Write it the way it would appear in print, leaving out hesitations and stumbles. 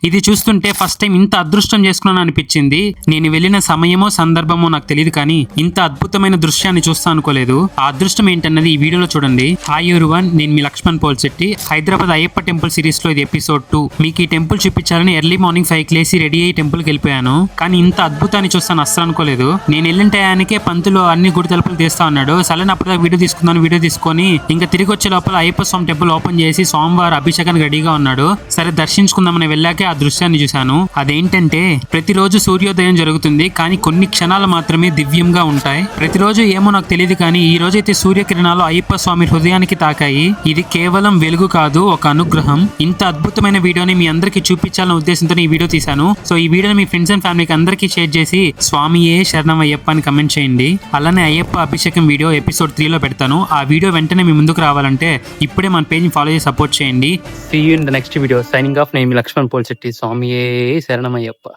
ఇది చూస్తుంటే first time ఇంత అదృష్టం చేసుకున్నాను అనిపించింది. నేను వెళ్ళిన సమయమో సందర్భమో నాకు తెలియదు, కానీ ఇంత అద్భుతమైన దృశ్యాన్ని చూస్తా అనుకోలేదు. ఆ అదృష్టం ఏంటన్నది ఈ వీడియోలో చూడండి. హాయ్ ఎవరీవన్, నేను మీ లక్ష్మణ్ పోల్శెట్టి. హైదరాబాద్ అయ్యప్ప టెంపుల్ సిరీస్ లో ఇది ఎపిసోడ్ 2. మీకు ఈ టెంపుల్ చూపించాలని ఎర్లీ మార్నింగ్ 5 లేసి రెడీ అయ్యి టెంపుల్ కి వెళ్ళిపోయాను. కానీ ఇంత అద్భుతాన్ని చూస్తాను అస్సలు అనుకోలేదు. నేను వెళ్ళిన టయానికే పంతులు అన్ని గుడి తలుపులు తీస్తా ఉన్నాడు. సరైన అప్పుడు వీడియో తీసుకొని ఇంకా తిరిగి వచ్చే లోపల అయ్యప్ప స్వామి టెంపుల్ ఓపెన్ చేసి సోమవారం అభిషేకానికి రెడీగా ఉన్నాడు. సరే దర్శించుకుందామని వెళ్ళాకే ఆ దృశ్యాన్ని చూశాను. అదేంటంటే ప్రతిరోజు సూర్యోదయం జరుగుతుంది, కానీ కొన్ని క్షణాలు మాత్రమే దివ్యంగా ఉంటాయి. ప్రతిరోజు ఏమో నాకు తెలియదు, కానీ ఈ రోజైతే సూర్యకిరణాలు అయ్యప్ప స్వామి హృదయానికి తాకాయి. ఇది కేవలం వెలుగు కాదు, ఒక అనుగ్రహం. ఇంత అద్భుతమైన వీడియోని మీ అందరికీ చూపించాలనే ఉద్దేశంతో ఈ వీడియో తీశాను. సో ఈ వీడియోని మీ ఫ్రెండ్స్ అండ్ ఫ్యామిలీకి అందరికీ షేర్ చేసి స్వామియే శరణం అయ్యప్ప అని కమెంట్ చేయండి. అలానే అయ్యప్ప అభిషేకం వీడియో ఎపిసోడ్ 3 లో పెడతాను. ఆ వీడియో వెంటనే మీ ముందుకు రావాలంటే ఇప్పుడే మన పేజ్ ని ఫాలో చేసి సపోర్ట్ చేయండి. See you in the next video. Signing off. నేను మీ లక్ష్మణ్ పోల్శెట్టి. స్వామియే శరణమయ్యప్ప.